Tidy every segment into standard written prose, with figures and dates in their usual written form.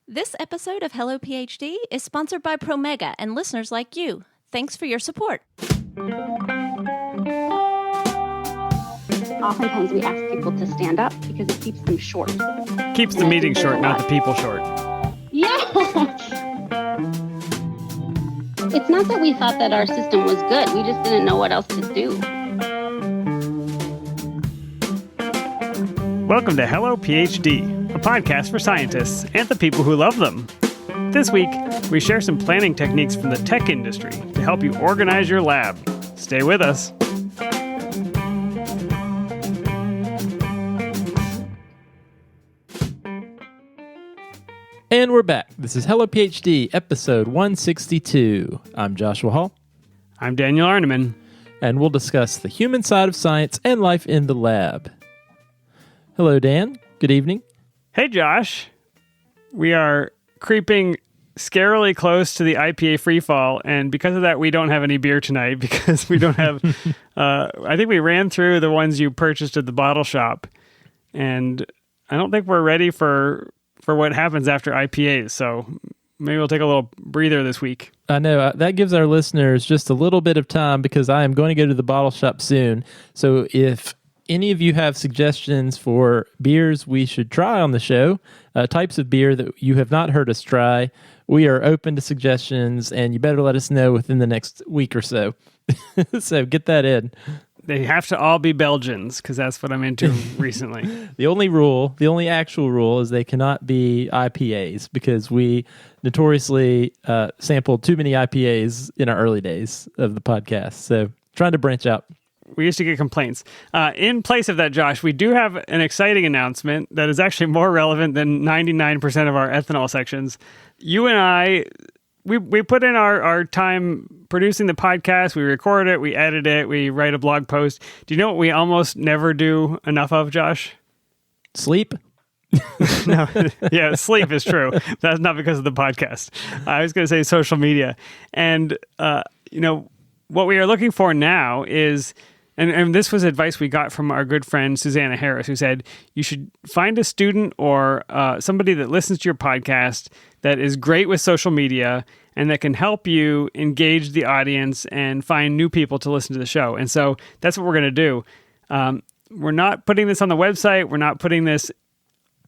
This episode of Hello PhD is sponsored by Promega and listeners like you. Thanks for your support. Oftentimes we ask people to stand up because it keeps them short. Keeps the meeting short, not the people short. Yeah. It's not that we thought that our system was good. We just didn't know what else to do. Welcome to Hello PhD, a podcast for scientists and the people who love them. This week, we share some planning techniques from the tech industry to help you organize your lab. Stay with us. And we're back. This is Hello PhD, episode 162. I'm Joshua Hall. I'm Daniel Arneman. And we'll discuss the human side of science and life in the lab. Hello, Dan. Good evening. Hey, Josh. We are creeping scarily close to the IPA freefall, and because of that, we don't have any beer tonight because we don't have... I think we ran through the ones you purchased at the bottle shop, and I don't think we're ready for what happens after IPAs, so maybe we'll take a little breather this week. I know. That gives our listeners just a little bit of time because I am going to go to the bottle shop soon. So if any of you have suggestions for beers we should try on the show, types of beer that you have not heard us try, we are open to suggestions, and you better let us know within the next week or so. So get that in. They have to all be Belgians, because that's what I'm into recently. The only actual rule is they cannot be IPAs, because we notoriously sampled too many IPAs in our early days of the podcast. So trying to branch out. We used to get complaints. In place of that, Josh, we do have an exciting announcement that is actually more relevant than 99% of our ethanol sections. You and I, we put in our time producing the podcast. We record it, we edit it, we write a blog post. Do you know what we almost never do enough of, Josh? Sleep? No, yeah, sleep is true. That's not because of the podcast. I was going to say social media. And, what we are looking for now is... And this was advice we got from our good friend Susanna Harris, who said, you should find a student or somebody that listens to your podcast that is great with social media and that can help you engage the audience and find new people to listen to the show. And so that's what we're going to do. We're not putting this on the website. We're not putting this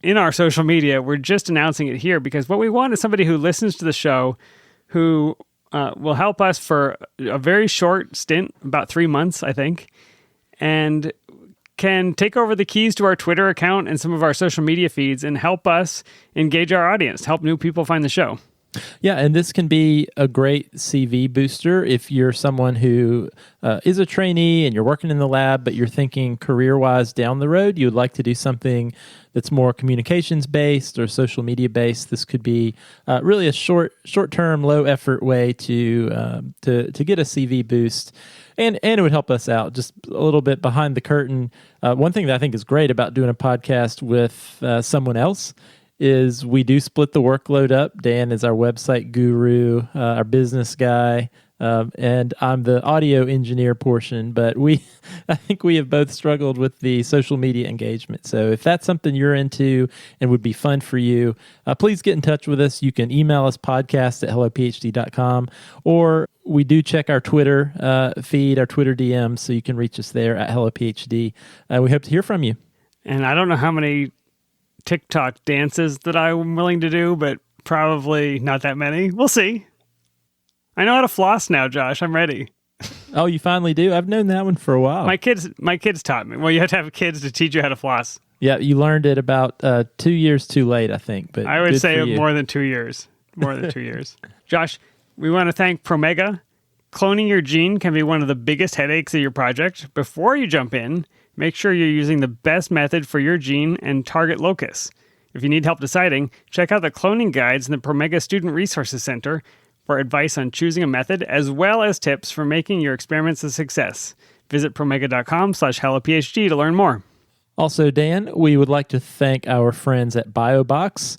in our social media. We're just announcing it here because what we want is somebody who listens to the show who... will help us for a very short stint, about 3 months, I think, and can take over the keys to our Twitter account and some of our social media feeds and help us engage our audience, help new people find the show. Yeah, and this can be a great CV booster if you're someone who is a trainee and you're working in the lab, but you're thinking career-wise down the road, you would like to do something that's more communications-based or social media-based. This could be really a short-term, low-effort way to get a CV boost, and it would help us out just a little bit behind the curtain. One thing that I think is great about doing a podcast with someone else is we do split the workload up. Dan is our website guru, our business guy, and I'm the audio engineer portion, but I think we have both struggled with the social media engagement. So if that's something you're into and would be fun for you, please get in touch with us. You can email us podcast@hellophd.com, or we do check our Twitter feed, our Twitter DMs, so you can reach us there at HelloPhD. We hope to hear from you. And I don't know how many TikTok dances that I'm willing to do, but probably not that many. We'll see. I know how to floss now, Josh. I'm ready. Oh, you finally do? I've known that one for a while. My kids taught me. Well, you have to have kids to teach you how to floss. Yeah, you learned it about 2 years too late, I think. But I would say more than 2 years. More than 2 years. Josh, we want to thank Promega. Cloning your gene can be one of the biggest headaches of your project. Before you jump in, make sure you're using the best method for your gene and target locus. If you need help deciding, check out the cloning guides in the Promega Student Resources Center for advice on choosing a method, as well as tips for making your experiments a success. Visit promega.com/hellophd to learn more. Also, Dan, we would like to thank our friends at BioBox.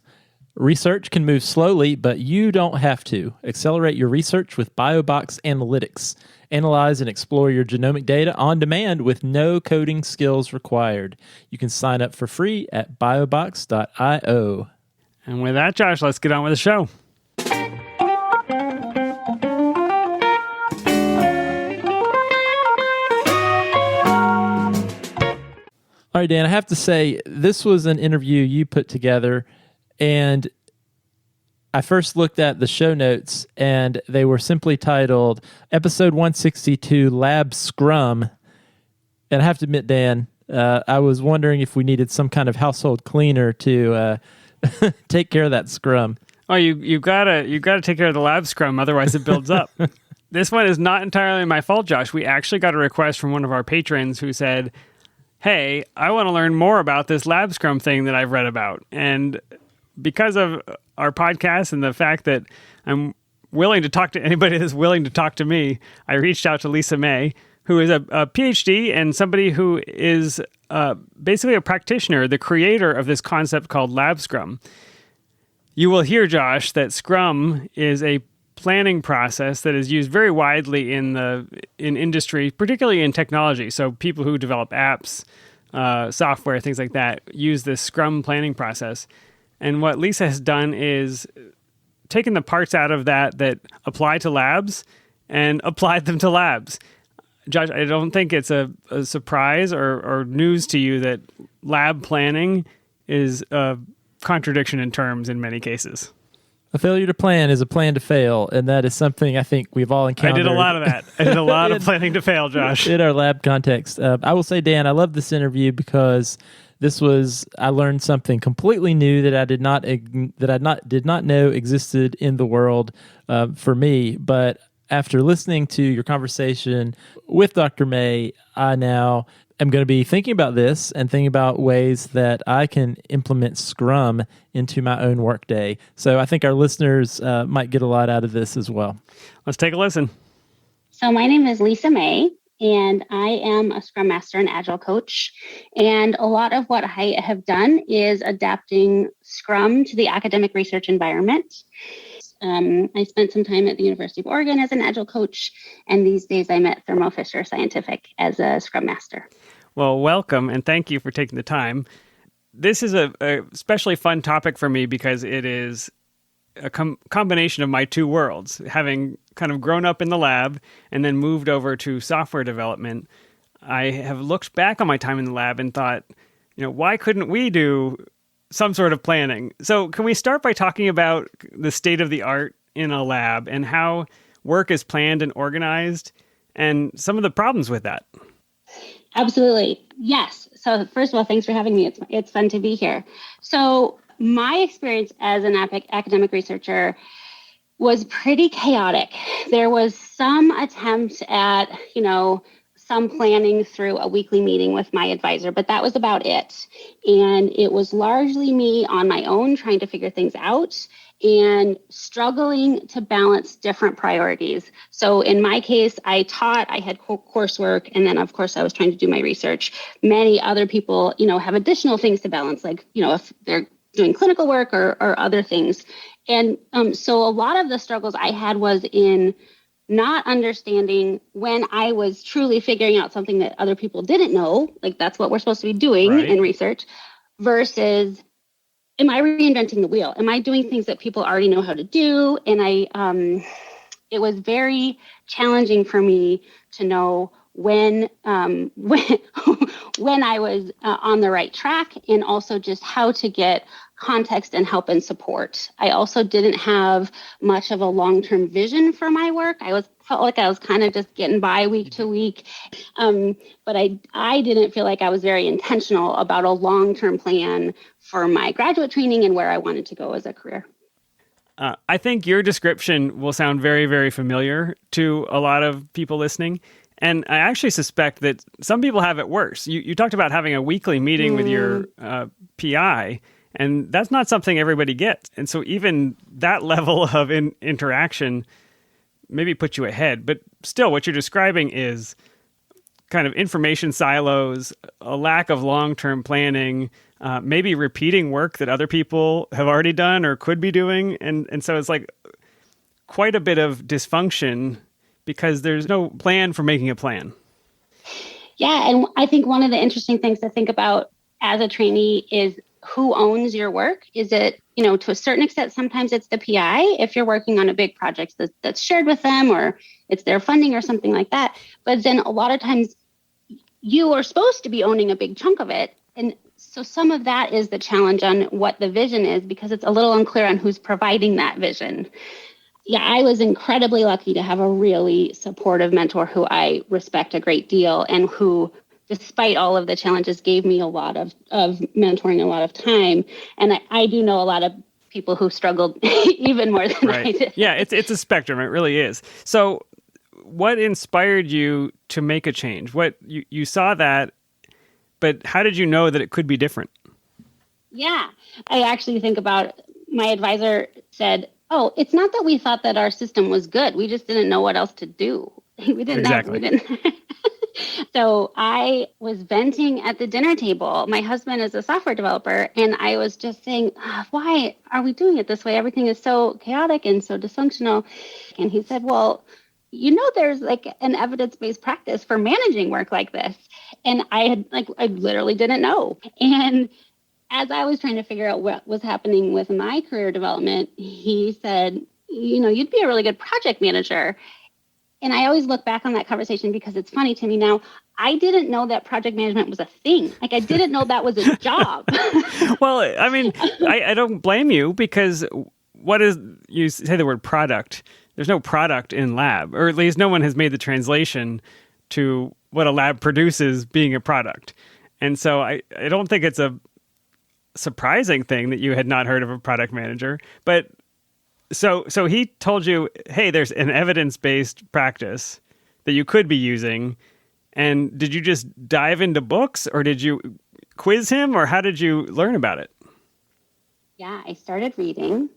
Research can move slowly, but you don't have to. Accelerate your research with BioBox Analytics. Analyze and explore your genomic data on demand with no coding skills required. You can sign up for free at biobox.io. And with that, Josh, let's get on with the show. All right, Dan, I have to say, this was an interview you put together, and I first looked at the show notes, and they were simply titled Episode 162, LabScrum. And I have to admit, Dan, I was wondering if we needed some kind of household cleaner to take care of that scrum. Oh, you gotta take care of the LabScrum, otherwise it builds up. This one is not entirely my fault, Josh. We actually got a request from one of our patrons who said, hey, I want to learn more about this LabScrum thing that I've read about. And because of our podcast and the fact that I'm willing to talk to anybody that's willing to talk to me, I reached out to Lisa May, who is a PhD and somebody who is basically a practitioner, the creator of this concept called LabScrum. You will hear, Josh, that Scrum is a planning process that is used very widely in industry, particularly in technology. So people who develop apps, software, things like that, use this Scrum planning process. And what Lisa has done is taken the parts out of that apply to labs and applied them to labs. Josh, I don't think it's a surprise or news to you that lab planning is a contradiction in terms in many cases. A failure to plan is a plan to fail, and that is something I think we've all encountered. I did a lot of that. I did a lot of planning to fail, Josh. In our lab context. I will say, Dan, I love this interview because I learned something completely new that I did not know existed in the world for me. But after listening to your conversation with Dr. May, I now am going to be thinking about this and thinking about ways that I can implement Scrum into my own workday. So I think our listeners might get a lot out of this as well. Let's take a listen. So my name is Lisa May, and I am a Scrum Master and Agile coach. And a lot of what I have done is adapting Scrum to the academic research environment. I spent some time at the University of Oregon as an Agile coach, and these days I'm at Thermo Fisher Scientific as a Scrum Master. Well, welcome, and thank you for taking the time. This is a especially fun topic for me because it is a combination of my two worlds. Having kind of grown up in the lab and then moved over to software development, I have looked back on my time in the lab and thought, why couldn't we do some sort of planning? So can we start by talking about the state of the art in a lab and how work is planned and organized and some of the problems with that? Absolutely. Yes. So first of all, thanks for having me. It's fun to be here. So my experience as an academic researcher was pretty chaotic. There was some attempt at, some planning through a weekly meeting with my advisor, but that was about it. And it was largely me on my own trying to figure things out and struggling to balance different priorities. So in my case, I had coursework, and then of course I was trying to do my research. Many other people, have additional things to balance, like, if they're doing clinical work or other things. And so a lot of the struggles I had was in not understanding when I was truly figuring out something that other people didn't know, like that's what we're supposed to be doing in research, versus am I reinventing the wheel? Am I doing things that people already know how to do? And it was very challenging for me to know when I was on the right track, and also just how to get context and help and support. I also didn't have much of a long-term vision for my work. Felt like I was kind of just getting by week to week. But I didn't feel like I was very intentional about a long-term plan for my graduate training and where I wanted to go as a career. I think your description will sound very, very familiar to a lot of people listening. And I actually suspect that some people have it worse. You talked about having a weekly meeting with your PI, and that's not something everybody gets. And so even that level of interaction maybe puts you ahead. But still, what you're describing is kind of information silos, a lack of long-term planning, maybe repeating work that other people have already done or could be doing. And so it's like quite a bit of dysfunction because there's no plan for making a plan. Yeah, and I think one of the interesting things to think about as a trainee is who owns your work. Is it to a certain extent, sometimes it's the PI if you're working on a big project that's shared with them or it's their funding or something like that. But then a lot of times you are supposed to be owning a big chunk of it. And so some of that is the challenge on what the vision is, because it's a little unclear on who's providing that vision. Yeah, I was incredibly lucky to have a really supportive mentor who I respect a great deal and who, despite all of the challenges, gave me a lot of mentoring, a lot of time. And I do know a lot of people who struggled even more than I did. Yeah, it's a spectrum. It really is. So what inspired you to make a change? What you saw that, but how did you know that it could be different? Yeah, I actually think about, my advisor said, oh, it's not that we thought that our system was good. We just didn't know what else to do. We didn't Exactly. So I was venting at the dinner table. My husband is a software developer, and I was just saying, why are we doing it this way? Everything is so chaotic and so dysfunctional. And he said, well, there's like an evidence-based practice for managing work like this. And I literally didn't know. And as I was trying to figure out what was happening with my career development, he said, you'd be a really good project manager. And I always look back on that conversation because it's funny to me now. I didn't know that project management was a thing. Like, I didn't know that was a job. Well, I mean, I don't blame you, because you say the word product. There's no product in lab, or at least no one has made the translation to what a lab produces being a product. And so I don't think it's a surprising thing that you had not heard of a product manager. But so he told you, hey, there's an evidence-based practice that you could be using. And did you just dive into books, or did you quiz him, or how did you learn about it? Yeah, I started reading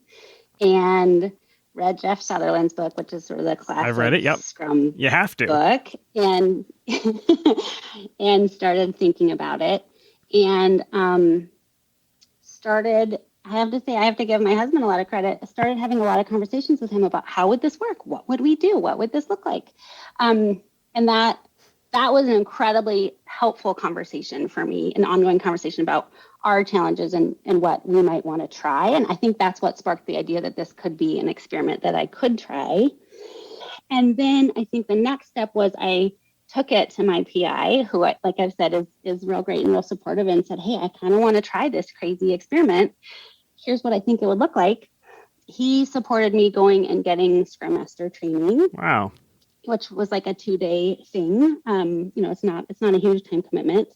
and read Jeff Sutherland's book, which is sort of the classic I've read it, yep. Scrum You have to. book, and and started thinking about it. And I have to say, I have to give my husband a lot of credit. I started having a lot of conversations with him about how would this work? What would we do? What would this look like? And that was an incredibly helpful conversation for me, an ongoing conversation about our challenges and what we might want to try. And I think that's what sparked the idea that this could be an experiment that I could try. And then I think the next step was I took it to my PI, who, like I've said, is real great and real supportive, and said, hey, I kind of want to try this crazy experiment. Here's what I think it would look like. He supported me going and getting Scrum Master training. Wow. Which was like a 2-day thing. It's not a huge time commitment.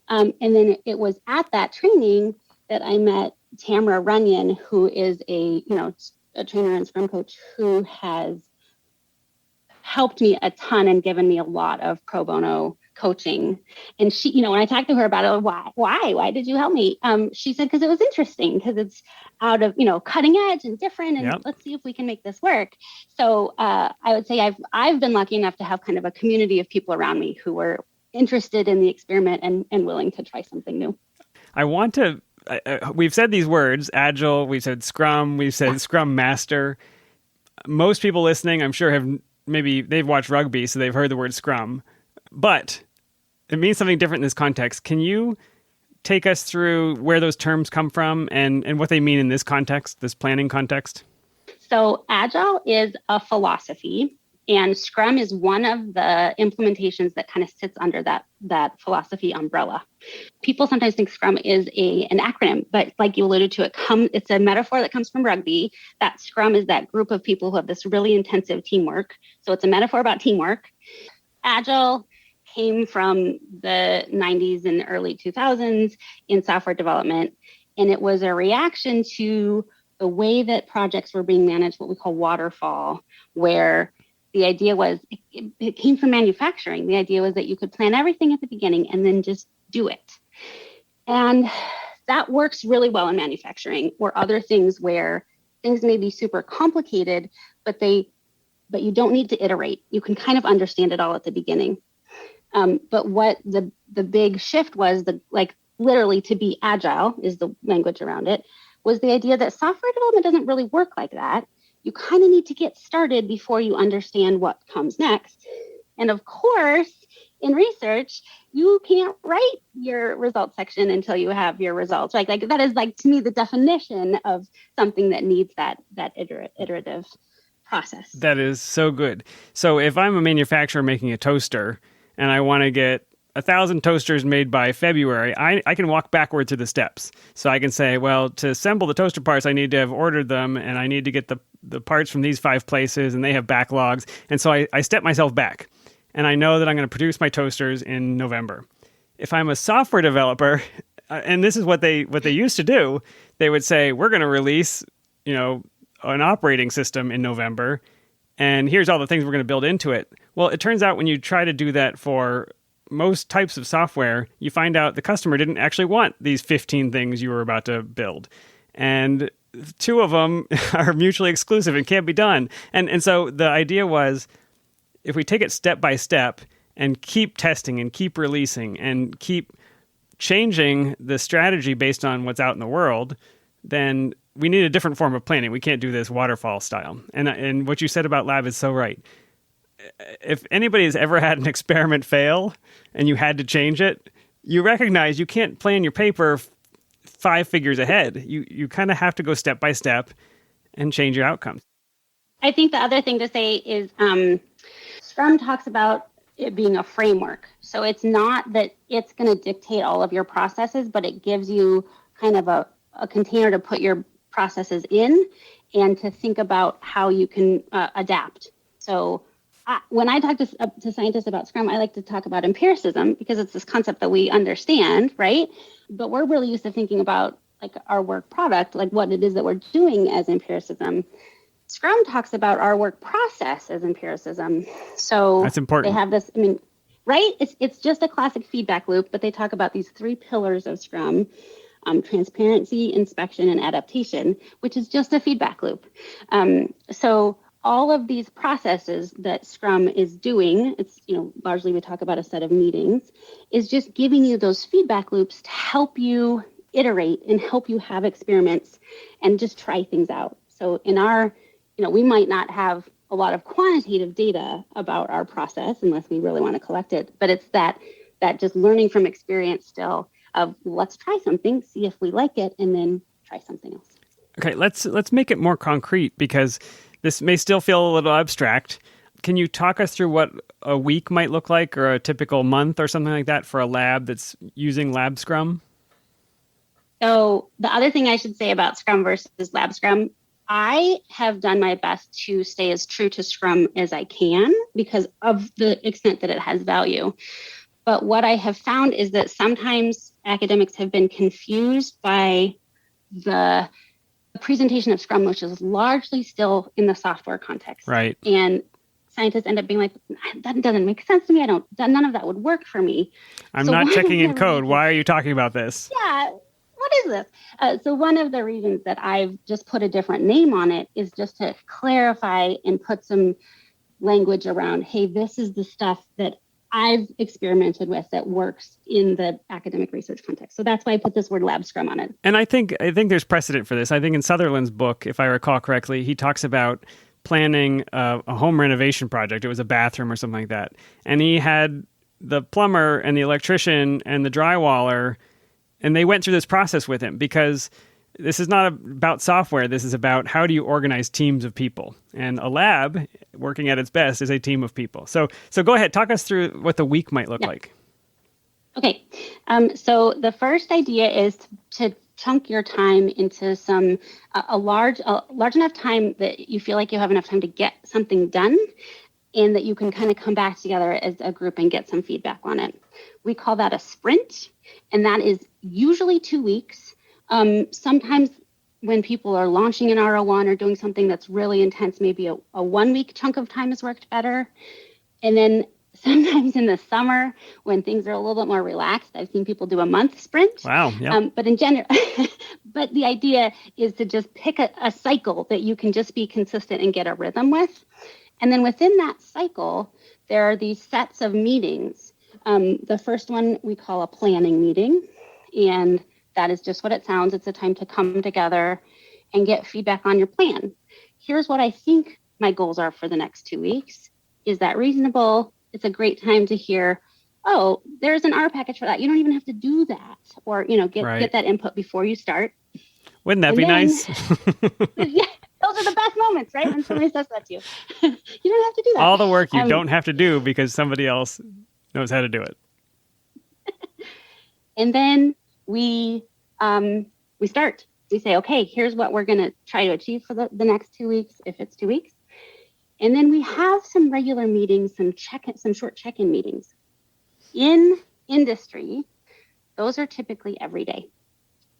And then it was at that training that I met Tamara Runyon, who is a trainer and Scrum coach who has helped me a ton and given me a lot of pro bono coaching. And she, when I talked to her about it, why did you help me? She said, because it was interesting, because it's out of, cutting edge and different. And Yep. Let's see if we can make this work. So I would say I've been lucky enough to have kind of a community of people around me who were interested in the experiment and willing to try something new. I want to, we've said these words, Agile, we've said Scrum, we've said Scrum Master. Most people listening, I'm sure, they've watched rugby, so they've heard the word Scrum. But it means something different in this context. Can you take us through where those terms come from and what they mean in this context, this planning context? So Agile is a philosophy, and Scrum is one of the implementations that kind of sits under that philosophy umbrella. People sometimes think Scrum is an acronym, but like you alluded to, it's a metaphor that comes from rugby. That Scrum is that group of people who have this really intensive teamwork. So it's a metaphor about teamwork. Agile came from the 90s and early 2000s in software development, and it was a reaction to the way that projects were being managed, what we call waterfall, where the idea was, it came from manufacturing. The idea was that you could plan everything at the beginning and then just do it. And that works really well in manufacturing, or other things where things may be super complicated, but you don't need to iterate. You can kind of understand it all at the beginning. But what the big shift was, literally to be agile is the language around it, was the idea that software development doesn't really work like that. You kind of need to get started before you understand what comes next. And of course, in research, you can't write your results section until you have your results. Right? Like that is like to me the definition of something that needs that iterative process. That is so good. So if I'm a manufacturer making a toaster and I want to get 1,000 toasters made by February, I can walk backward through the steps. So I can say, well, to assemble the toaster parts, I need to have ordered them, and I need to get the parts from these 5 places, and they have backlogs. And so I step myself back, and I know that I'm going to produce my toasters in November. If I'm a software developer, and this is what they used to do, they would say, we're going to release, an operating system in November, and here's all the things we're going to build into it. Well, it turns out when you try to do that for most types of software, you find out the customer didn't actually want these 15 things you were about to build. And 2 of them are mutually exclusive and can't be done. And so the idea was, if we take it step by step and keep testing and keep releasing and keep changing the strategy based on what's out in the world, then we need a different form of planning. We can't do this waterfall style. And what you said about lab is so right. If anybody has ever had an experiment fail and you had to change it, you recognize you can't plan your paper 5 figures ahead. You kind of have to go step by step and change your outcomes. I think the other thing to say is Scrum talks about it being a framework. So it's not that it's going to dictate all of your processes, but it gives you kind of a container to put your processes in and to think about how you can adapt. So when I talk to scientists about Scrum, I like to talk about empiricism because it's this concept that we understand, right? But we're really used to thinking about like our work product, like what it is that we're doing as empiricism. Scrum talks about our work process as empiricism. So that's important. They have this, right? It's just a classic feedback loop, but they talk about these 3 pillars of Scrum: transparency, inspection, and adaptation, which is just a feedback loop. So all of these processes that Scrum is doing, it's, largely we talk about a set of meetings, is just giving you those feedback loops to help you iterate and help you have experiments and just try things out. So in our, we might not have a lot of quantitative data about our process unless we really want to collect it, but it's that just learning from experience still of let's try something, see if we like it, and then try something else. Okay, let's make it more concrete because this may still feel a little abstract. Can you talk us through what a week might look like or a typical month or something like that for a lab that's using LabScrum? So the other thing I should say about Scrum versus LabScrum, I have done my best to stay as true to Scrum as I can because of the extent that it has value. But what I have found is that sometimes academics have been confused by the presentation of Scrum, which is largely still in the software context. Right. And scientists end up being like, that doesn't make sense to me. None of that would work for me. I'm not checking in code. Why are you talking about this? Yeah. What is this? So one of the reasons that I've just put a different name on it is just to clarify and put some language around, hey, this is the stuff that I've experimented with that works in the academic research context. So that's why I put this word LabScrum on it. And I think there's precedent for this. I think in Sutherland's book, if I recall correctly, he talks about planning a home renovation project. It was a bathroom or something like that. And he had the plumber and the electrician and the drywaller, and they went through this process with him because this is not about software. This is about how do you organize teams of people. And a lab, working at its best, is a team of people. So go ahead, talk us through what the week might look like. Okay. So the first idea is to chunk your time into a large enough time that you feel like you have enough time to get something done and that you can kind of come back together as a group and get some feedback on it. We call that a sprint, and that is usually 2 weeks. Sometimes when people are launching an R01 or doing something that's really intense, maybe a 1 week chunk of time has worked better. And then sometimes in the summer, when things are a little bit more relaxed, I've seen people do a month sprint. Wow. Yeah. But in general, but the idea is to just pick a cycle that you can just be consistent and get a rhythm with. And then within that cycle, there are these sets of meetings. The first one we call a planning meeting, and that is just what it sounds. It's a time to come together and get feedback on your plan. Here's what I think my goals are for the next 2 weeks. Is that reasonable? It's a great time to hear oh, there's an R package for that. You don't even have to do that, or get that input before you start. Wouldn't that be nice? Yeah, those are the best moments, right? When somebody says that to you. You don't have to do that. All the work you don't have to do because somebody else knows how to do it. And then we start. We say, okay, here's what we're going to try to achieve for the next 2 weeks, if it's 2 weeks. And then we have some regular meetings, some short check-in meetings. In industry, those are typically every day.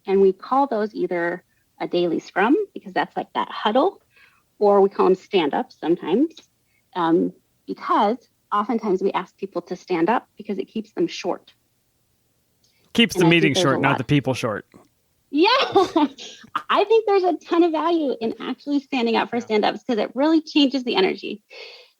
And we call those either a daily scrum, because that's like that huddle, or we call them stand-ups sometimes, because oftentimes we ask people to stand up because it keeps them short. Keeps the meeting short, not the people short. Yeah, I think there's a ton of value in actually standing up for stand-ups because it really changes the energy.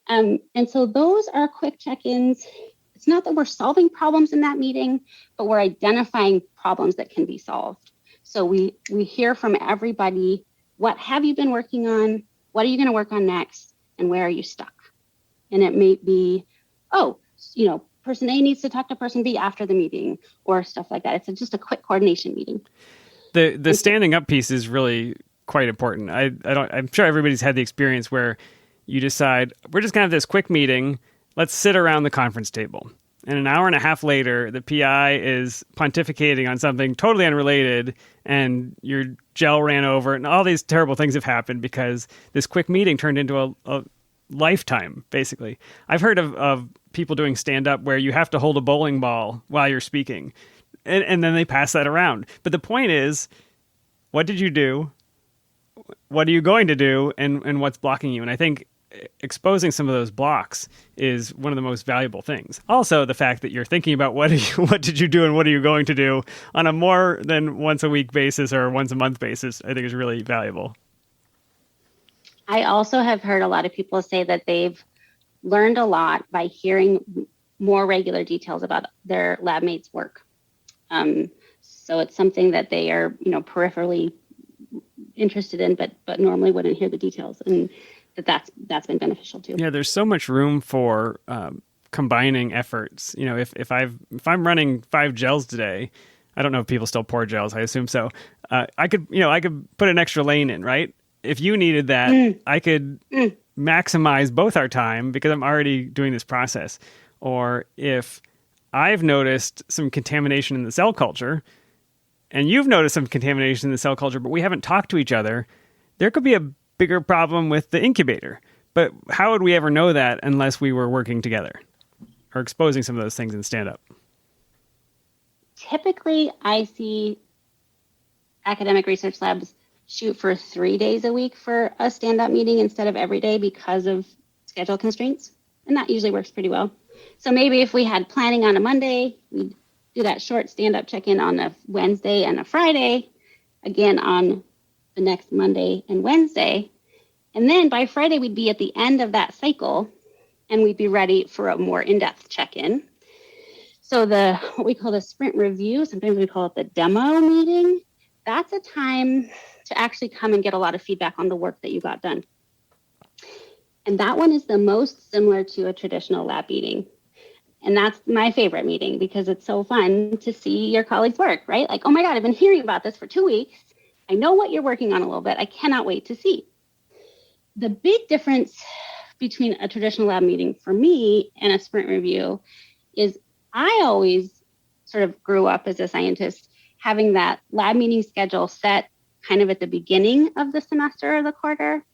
And so those are quick check-ins. It's not that we're solving problems in that meeting, but we're identifying problems that can be solved. So we hear from everybody, what have you been working on? What are you going to work on next? And where are you stuck? And it may be, person A needs to talk to person B after the meeting or stuff like that. It's just a quick coordination meeting. The standing up piece is really quite important. I'm sure everybody's had the experience where you decide, we're just going to have this quick meeting. Let's sit around the conference table. And an hour and a half later, the PI is pontificating on something totally unrelated, and your gel ran over, and all these terrible things have happened because this quick meeting turned into a lifetime, basically. I've heard of people doing stand-up where you have to hold a bowling ball while you're speaking, and then they pass that around. But the point is, what did you do? What are you going to do? And what's blocking you? And I think exposing some of those blocks is one of the most valuable things. Also, the fact that you're thinking about what did you do and what are you going to do on a more than once a week basis or once a month basis, I think is really valuable. I also have heard a lot of people say that they've learned a lot by hearing more regular details about their lab mates' work. So it's something that they are, peripherally interested in, but normally wouldn't hear the details, and that's been beneficial too. Yeah, there's so much room for combining efforts. If I'm running 5 gels today, I don't know if people still pour gels. I assume so. I could put an extra lane in, right? If you needed that, I could maximize both our time because I'm already doing this process. Or if I've noticed some contamination in the cell culture, and you've noticed some contamination in the cell culture, but we haven't talked to each other, there could be a bigger problem with the incubator. But how would we ever know that unless we were working together or exposing some of those things in stand-up? Typically, I see academic research labs shoot for 3 days a week for a stand-up meeting instead of every day because of schedule constraints. And that usually works pretty well. So maybe if we had planning on a Monday, we'd do that short stand-up check-in on a Wednesday and a Friday, again on the next Monday and Wednesday. And then by Friday, we'd be at the end of that cycle and we'd be ready for a more in-depth check-in. So what we call the sprint review, sometimes we call it the demo meeting, that's a time to actually come and get a lot of feedback on the work that you got done. And that one is the most similar to a traditional lab meeting. And that's my favorite meeting because it's so fun to see your colleagues' work, right? Like, oh my God, I've been hearing about this for 2 weeks. I know what you're working on a little bit. I cannot wait to see. The big difference between a traditional lab meeting for me and a sprint review is I always sort of grew up as a scientist having that lab meeting schedule set kind of at the beginning of the semester or the quarter.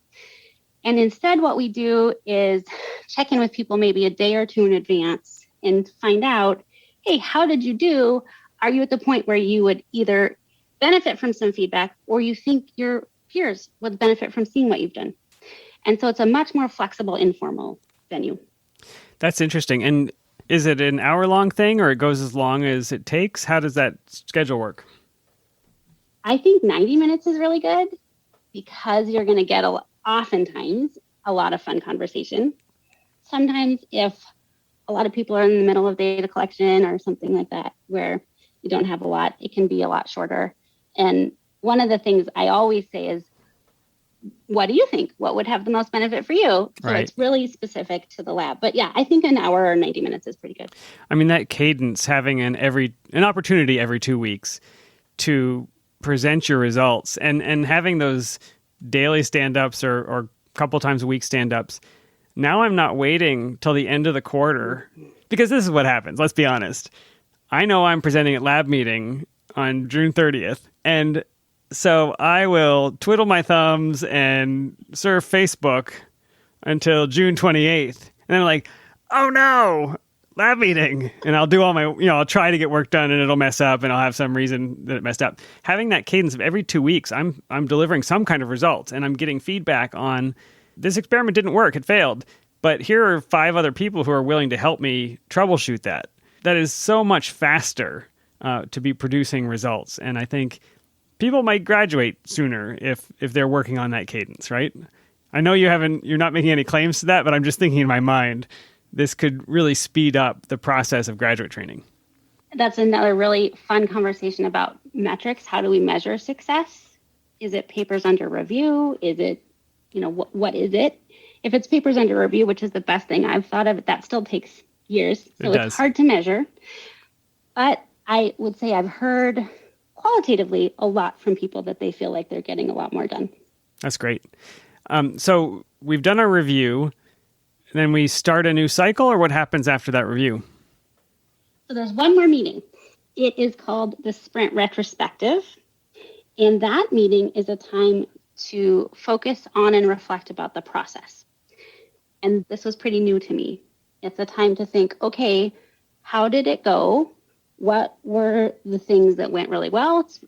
And instead, what we do is check in with people maybe a day or two in advance and find out, hey, how did you do? Are you at the point where you would either benefit from some feedback or you think your peers would benefit from seeing what you've done? And so it's a much more flexible, informal venue. That's interesting. And is it an hour-long thing or it goes as long as it takes? How does that schedule work? I think 90 minutes is really good because you're going to get oftentimes a lot of fun conversation. Sometimes if a lot of people are in the middle of data collection or something like that where you don't have a lot, it can be a lot shorter. And one of the things I always say is what do you think? What would have the most benefit for you? So Right. it's really specific to the lab. But yeah, I think an hour or 90 minutes is pretty good. I mean, that cadence, having an opportunity every 2 weeks to present your results, and having those daily stand-ups or couple times a week stand-ups. Now I'm not waiting till the end of the quarter, because this is what happens. Let's be honest. I know I'm presenting at lab meeting on June 30th, and so I will twiddle my thumbs and surf Facebook until June 28th. And then I'm like, oh no, lab meeting. And I'll do all my, I'll try to get work done and it'll mess up and I'll have some reason that it messed up. Having that cadence of every 2 weeks, I'm delivering some kind of results and I'm getting feedback on this experiment didn't work, it failed. But here are 5 other people who are willing to help me troubleshoot that. That is so much faster to be producing results. And I think people might graduate sooner if they're working on that cadence, right? I know you're not making any claims to that, but I'm just thinking in my mind, this could really speed up the process of graduate training. That's another really fun conversation about metrics. How do we measure success? Is it papers under review? Is it, what is it? If it's papers under review, which is the best thing I've thought of, that still takes years. So it's hard to measure. But I would say I've heard qualitatively a lot from people that they feel like they're getting a lot more done. That's great. So we've done our review, then we start a new cycle, or what happens after that review? So there's one more meeting. It is called the Sprint Retrospective. And that meeting is a time to focus on and reflect about the process. And this was pretty new to me. It's a time to think, okay, how did it go? What were the things that went really well? It's,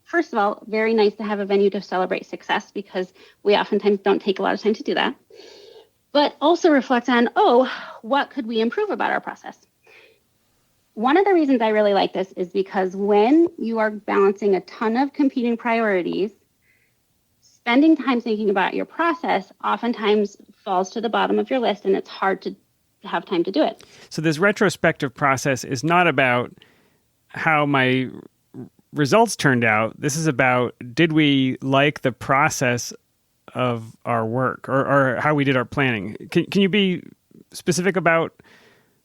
first of all, very nice to have a venue to celebrate success because we oftentimes don't take a lot of time to do that. But also reflect on, what could we improve about our process? One of the reasons I really like this is because when you are balancing a ton of competing priorities, spending time thinking about your process oftentimes falls to the bottom of your list and it's hard to have time to do it. So this retrospective process is not about how my results turned out. This is about, did we like the process of our work or how we did our planning? Can you be specific about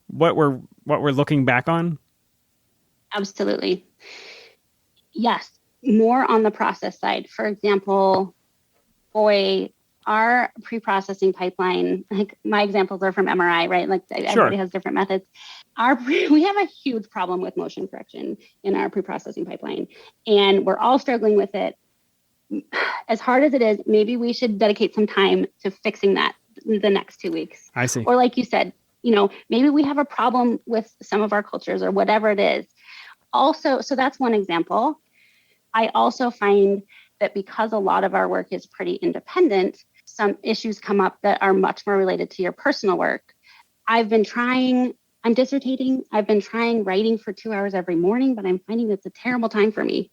what we're looking back on? Absolutely. Yes, more on the process side. For example, our pre-processing pipeline, like my examples are from MRI, right? Like everybody has different methods. We have a huge problem with motion correction in our pre-processing pipeline, and we're all struggling with it. As hard as it is, maybe we should dedicate some time to fixing that the next 2 weeks. I see. Or like you said, maybe we have a problem with some of our cultures or whatever it is. Also, so that's one example. I also find that because a lot of our work is pretty independent, some issues come up that are much more related to your personal work. I'm dissertating. I've been trying writing for 2 hours every morning, but I'm finding it's a terrible time for me.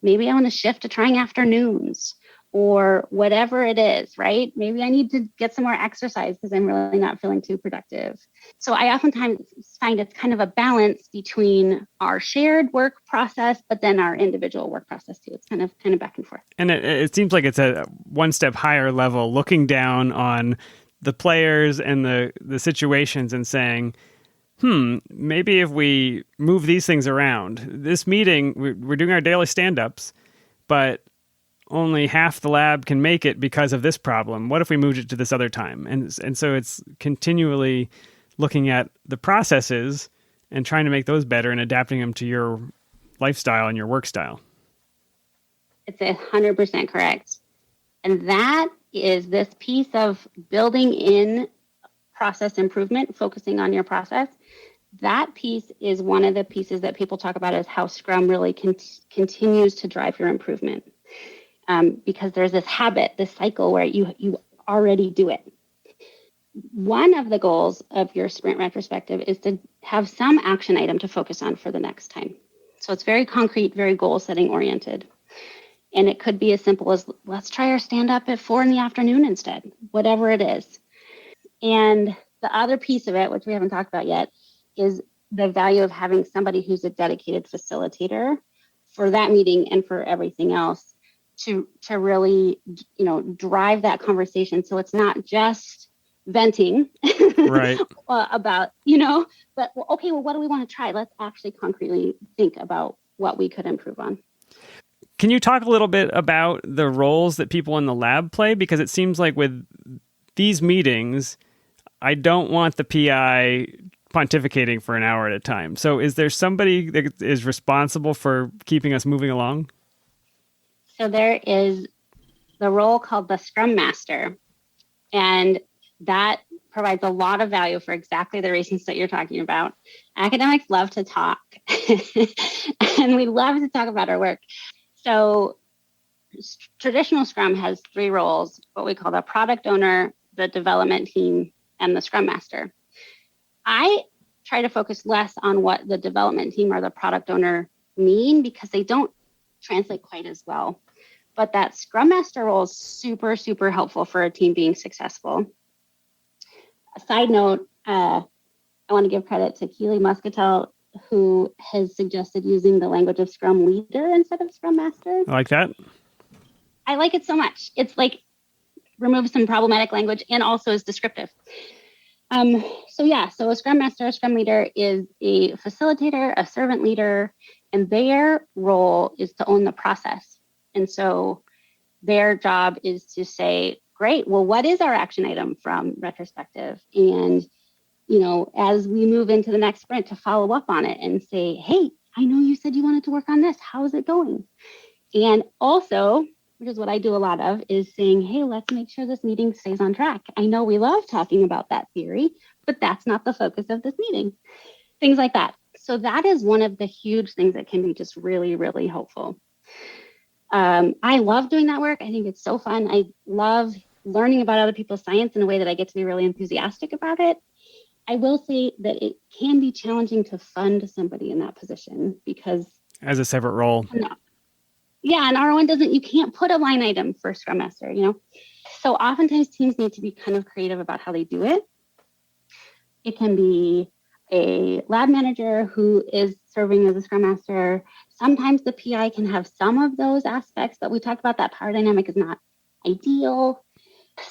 Maybe I want to shift to trying afternoons or whatever it is, right? Maybe I need to get some more exercise because I'm really not feeling too productive. So I oftentimes find it's kind of a balance between our shared work process, but then our individual work process too. It's kind of back and forth. And it seems like it's a one step higher level, looking down on the players and the situations and saying, maybe if we move these things around, this meeting, we're doing our daily stand-ups, but only half the lab can make it because of this problem. What if we moved it to this other time? And so it's continually looking at the processes and trying to make those better and adapting them to your lifestyle and your work style. It's 100% correct. And that is this piece of building in process improvement, focusing on your process. That piece is one of the pieces that people talk about as how Scrum really continues to drive your improvement. Because there's this habit, this cycle where you already do it. One of the goals of your sprint retrospective is to have some action item to focus on for the next time. So it's very concrete, very goal setting oriented. And it could be as simple as, let's try our stand up at 4 p.m. instead, whatever it is. And the other piece of it, which we haven't talked about yet, is the value of having somebody who's a dedicated facilitator for that meeting and for everything else. to really, drive that conversation. So it's not just venting Right. about, but okay, well, what do we want to try? Let's actually concretely think about what we could improve on. Can you talk a little bit about the roles that people in the lab play? Because it seems like with these meetings, I don't want the PI pontificating for an hour at a time. So is there somebody that is responsible for keeping us moving along? So there is the role called the Scrum Master, and that provides a lot of value for exactly the reasons that you're talking about. Academics love to talk, and we love to talk about our work. So traditional Scrum has 3 roles, what we call the product owner, the development team, and the Scrum Master. I try to focus less on what the development team or the product owner mean because they don't translate quite as well. But that Scrum Master role is super, super helpful for a team being successful. A side note, I want to give credit to Keely Muscatel, who has suggested using the language of Scrum Leader instead of Scrum Master. I like that. I like it so much. It's like removes some problematic language and also is descriptive. So a Scrum Master, a Scrum Leader is a facilitator, a servant leader, and their role is to own the process. And so their job is to say, great, well, what is our action item from retrospective? And, as we move into the next sprint, to follow up on it and say, hey, I know you said you wanted to work on this. How's it going? And also, which is what I do a lot of, is saying, hey, let's make sure this meeting stays on track. I know we love talking about that theory, but that's not the focus of this meeting. Things like that. So that is one of the huge things that can be just really, really helpful. I love doing that work. I think it's so fun. I love learning about other people's science in a way that I get to be really enthusiastic about it. I will say that it can be challenging to fund somebody in that position because As a separate role. Yeah, and R1 you can't put a line item for Scrum Master, So oftentimes teams need to be kind of creative about how they do it. It can be a lab manager who is serving as a Scrum Master. Sometimes the PI can have some of those aspects, but we talked about that power dynamic is not ideal.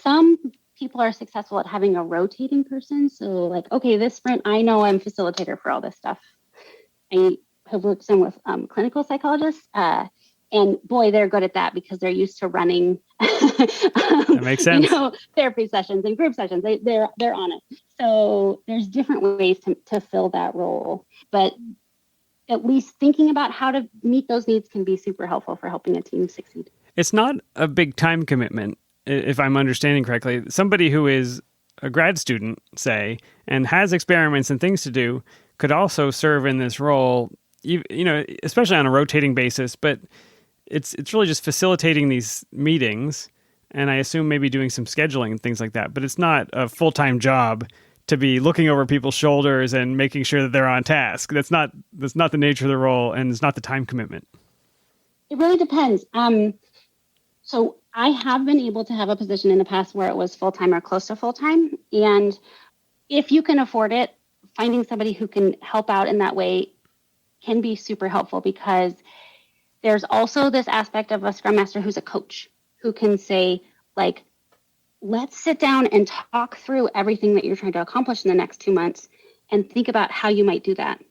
Some people are successful at having a rotating person. So like, okay, this sprint, I know I'm facilitator for all this stuff. I have worked some with clinical psychologists. And boy, they're good at that because they're used to running That makes sense. Therapy sessions and group sessions. They're on it. So there's different ways to fill that role. But at least thinking about how to meet those needs can be super helpful for helping a team succeed. It's not a big time commitment, if I'm understanding correctly. Somebody who is a grad student, say, and has experiments and things to do could also serve in this role, especially on a rotating basis. But it's really just facilitating these meetings, and I assume maybe doing some scheduling and things like that. But it's not a full-time job to be looking over people's shoulders and making sure that they're on task. That's not the nature of the role, and it's not the time commitment. It really depends. So I have been able to have a position in the past where it was full-time or close to full-time. And if you can afford it, finding somebody who can help out in that way can be super helpful because there's also this aspect of a Scrum Master who's a coach who can say, like, let's sit down and talk through everything that you're trying to accomplish in the next 2 months and think about how you might do that.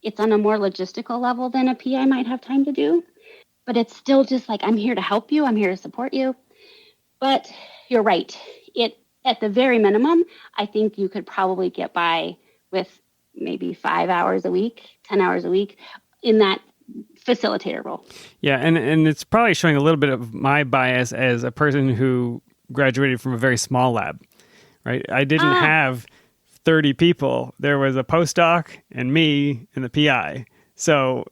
It's on a more logistical level than a PI might have time to do, but it's still just like, I'm here to help you. I'm here to support you. But you're right. At the very minimum, I think you could probably get by with maybe 5 hours a week, 10 hours a week in that facilitator role. Yeah, and it's probably showing a little bit of my bias as a person who graduated from a very small lab, right? I didn't have 30 people. There was a postdoc and me and the PI. So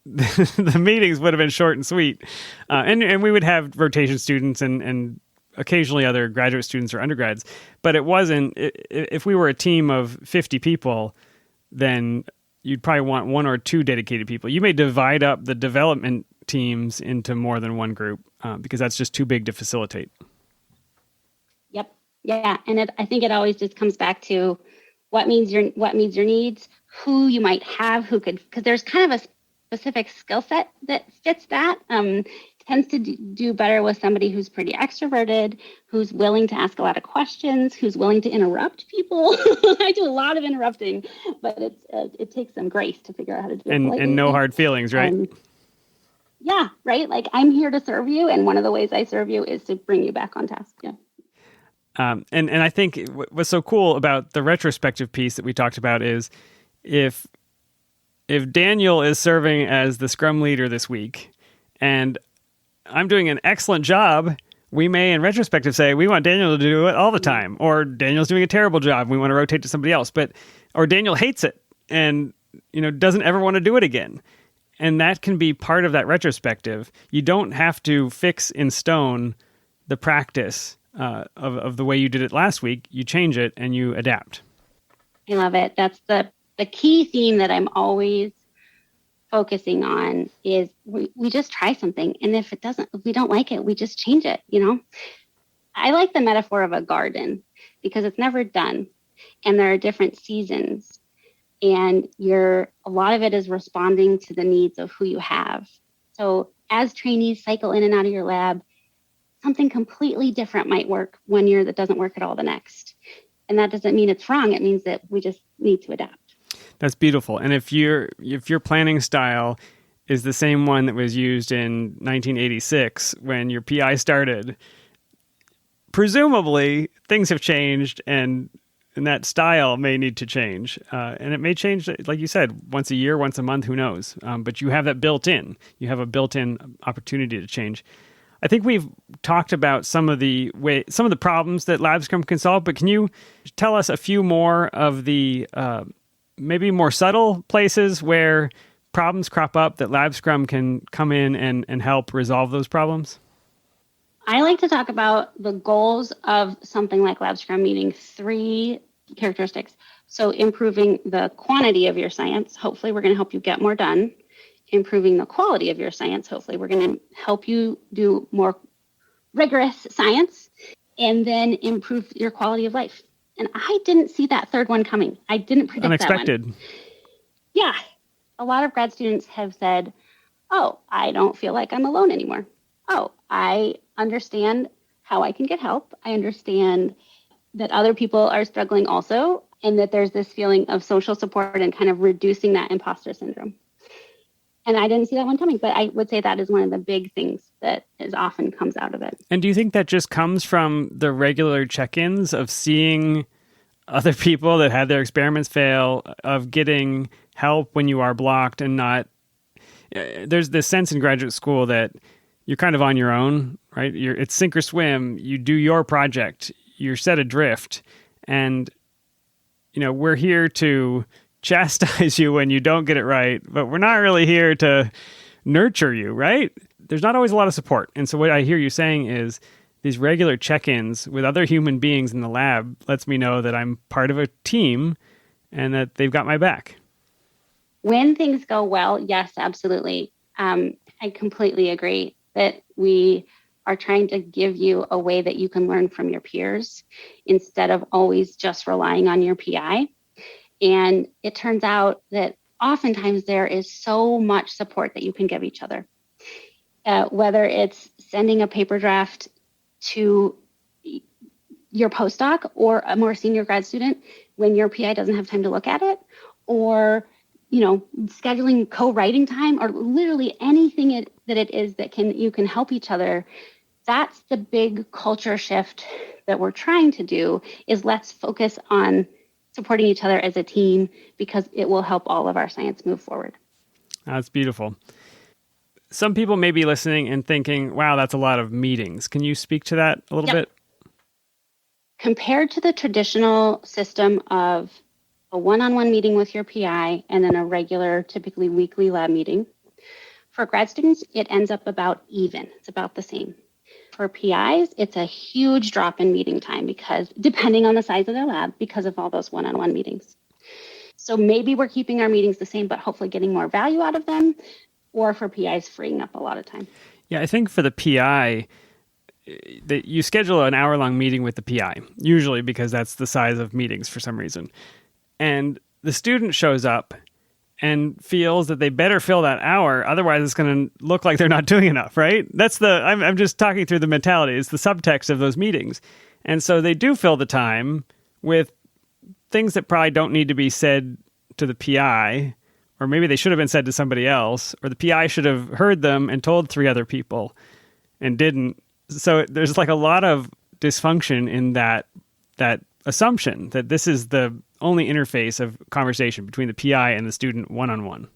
the meetings would have been short and sweet. And we would have rotation students and occasionally other graduate students or undergrads. But it wasn't, if we were a team of 50 people, then you'd probably want 1 or 2 dedicated people. You may divide up the development teams into more than one group because that's just too big to facilitate. Yep. Yeah. And I think it always just comes back to what meets your needs, who you might have who could, because there's kind of a specific skill set that fits that. tends to do better with somebody who's pretty extroverted, who's willing to ask a lot of questions, who's willing to interrupt people. I do a lot of interrupting, but it takes some grace to figure out how to do it politely. And no hard feelings, right? Yeah, right. Like, I'm here to serve you, and one of the ways I serve you is to bring you back on task. Yeah. And I think what's so cool about the retrospective piece that we talked about is if Daniel is serving as the Scrum leader this week, and I'm doing an excellent job, we may, in retrospective, say we want Daniel to do it all the time, or Daniel's doing a terrible job, we want to rotate to somebody else, or Daniel hates it and doesn't ever want to do it again. And that can be part of that retrospective. You don't have to fix in stone the practice of the way you did it last week. You change it and you adapt. I love it. That's the key theme that I'm always focusing on is we just try something. And if we don't like it, we just change it. I like the metaphor of a garden because it's never done and there are different seasons, and a lot of it is responding to the needs of who you have. So as trainees cycle in and out of your lab, something completely different might work one year that doesn't work at all the next. And that doesn't mean it's wrong. It means that we just need to adapt. That's beautiful. And if your planning style is the same one that was used in 1986 when your PI started, presumably things have changed and that style may need to change. And it may change, like you said, once a year, once a month, who knows? But you have that built in. You have a built-in opportunity to change. I think we've talked about some of the problems that LabScrum can solve, but can you tell us a few more of the maybe more subtle places where problems crop up that LabScrum can come in and help resolve those problems? I like to talk about the goals of something like LabScrum, meaning 3 characteristics. So improving the quantity of your science. Hopefully, we're going to help you get more done. Improving the quality of your science. Hopefully, we're going to help you do more rigorous science, and then improve your quality of life. And I didn't see that third one coming. I didn't predict Unexpected. that one. Yeah. A lot of grad students have said, oh, I don't feel like I'm alone anymore. Oh, I understand how I can get help. I understand that other people are struggling also, and that there's this feeling of social support and kind of reducing that imposter syndrome. And I didn't see that one coming, but I would say that is one of the big things that often comes out of it. And do you think that just comes from the regular check-ins of seeing other people that had their experiments fail, of getting help when you are blocked and not... There's this sense in graduate school that you're kind of on your own, right? It's sink or swim. You do your project. You're set adrift. And, we're here to chastise you when you don't get it right, but we're not really here to nurture you, right? There's not always a lot of support. And so what I hear you saying is these regular check-ins with other human beings in the lab lets me know that I'm part of a team and that they've got my back. When things go well, yes, absolutely. I completely agree that we are trying to give you a way that you can learn from your peers instead of always just relying on your PI. And it turns out that oftentimes there is so much support that you can give each other, whether it's sending a paper draft to your postdoc or a more senior grad student when your PI doesn't have time to look at it, or scheduling co-writing time, or literally anything that it is that you can help each other. That's the big culture shift that we're trying to do, is let's focus on supporting each other as a team, because it will help all of our science move forward. That's beautiful. Some people may be listening and thinking, wow, that's a lot of meetings. Can you speak to that a little bit? Compared to the traditional system of a one-on-one meeting with your PI and then a regular, typically weekly lab meeting, for grad students, it ends up about even. It's about the same. For PIs, it's a huge drop in meeting time, because depending on the size of their lab, because of all those one-on-one meetings. So maybe we're keeping our meetings the same, but hopefully getting more value out of them, or for PIs freeing up a lot of time. Yeah, I think for the PI, that you schedule an hour-long meeting with the PI, usually because that's the size of meetings for some reason. And the student shows up and feels that they better fill that hour, otherwise it's going to look like they're not doing enough, right? I'm just talking through the mentality. It's the subtext of those meetings. And so they do fill the time with things that probably don't need to be said to the PI, or maybe they should have been said to somebody else, or the PI should have heard them and told 3 other people and didn't. So there's like a lot of dysfunction in that assumption that this is the only interface of conversation between the PI and the student one-on-one.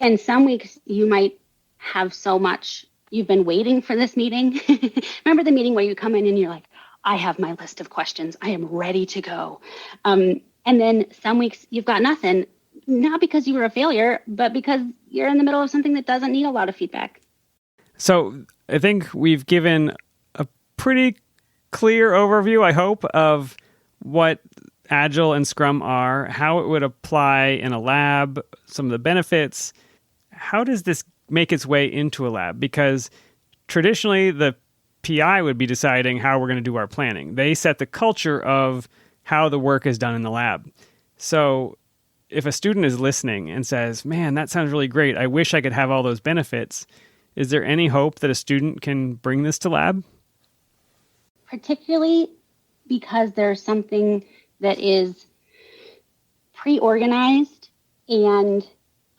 And some weeks you might have so much, you've been waiting for this meeting. Remember the meeting where you come in and you're like, I have my list of questions. I am ready to go. And then some weeks you've got nothing, not because you were a failure, but because you're in the middle of something that doesn't need a lot of feedback. So I think we've given a pretty clear overview, I hope, of what Agile and Scrum are, how it would apply in a lab, some of the benefits. How does this make its way into a lab? Because traditionally, the PI would be deciding how we're going to do our planning. They set the culture of how the work is done in the lab. So if a student is listening and says, man, that sounds really great, I wish I could have all those benefits, is there any hope that a student can bring this to lab? Particularly because there's something that is pre-organized and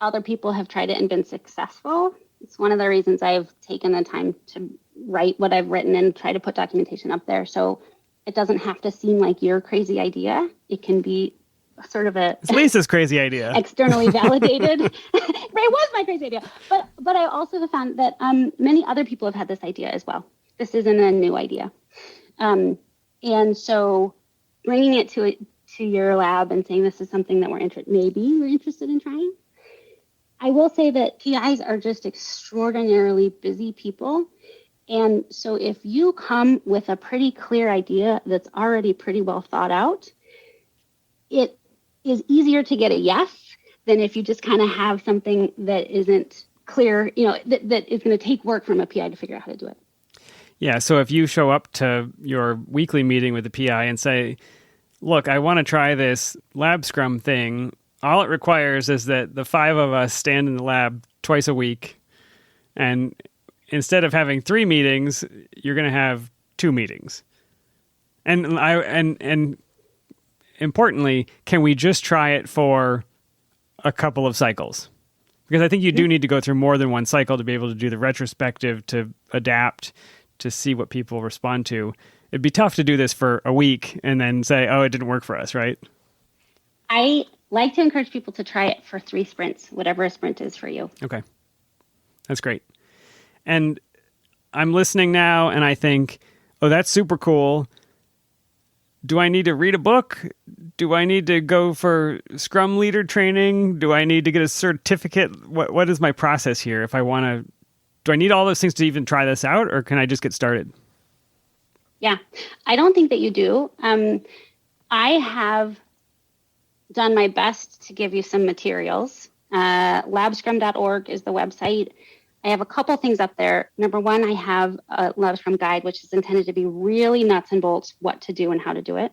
other people have tried it and been successful. It's one of the reasons I've taken the time to write what I've written and try to put documentation up there. So it doesn't have to seem like your crazy idea. It can be sort of it's Lisa's crazy idea. Externally validated. It was my crazy idea. But I also have found that many other people have had this idea as well. This isn't a new idea. And so bringing it to your lab and saying this is something that we're interested in trying. I will say that PIs are just extraordinarily busy people. And so if you come with a pretty clear idea that's already pretty well thought out, it is easier to get a yes than if you just kind of have something that isn't clear, that is going to take work from a PI to figure out how to do it. Yeah, so if you show up to your weekly meeting with the PI and say, look, I want to try this LabScrum thing, all it requires is that the 5 of us stand in the lab twice a week, and instead of having 3 meetings, you're going to have 2 meetings. And importantly, can we just try it for a couple of cycles? Because I think you do need to go through more than one cycle to be able to do the retrospective, to adapt, to see what people respond to. It'd be tough to do this for a week and then say, oh, it didn't work for us, right? I like to encourage people to try it for 3 sprints, whatever a sprint is for you. Okay. That's great. And I'm listening now and I think, oh, that's super cool. Do I need to read a book? Do I need to go for Scrum leader training? Do I need to get a certificate? What is my process here if I want to? Do I need all those things to even try this out, or can I just get started? Yeah, I don't think that you do. I have done my best to give you some materials. LabScrum.org is the website. I have a couple things up there. Number one, I have a LabScrum guide, which is intended to be really nuts and bolts, what to do and how to do it.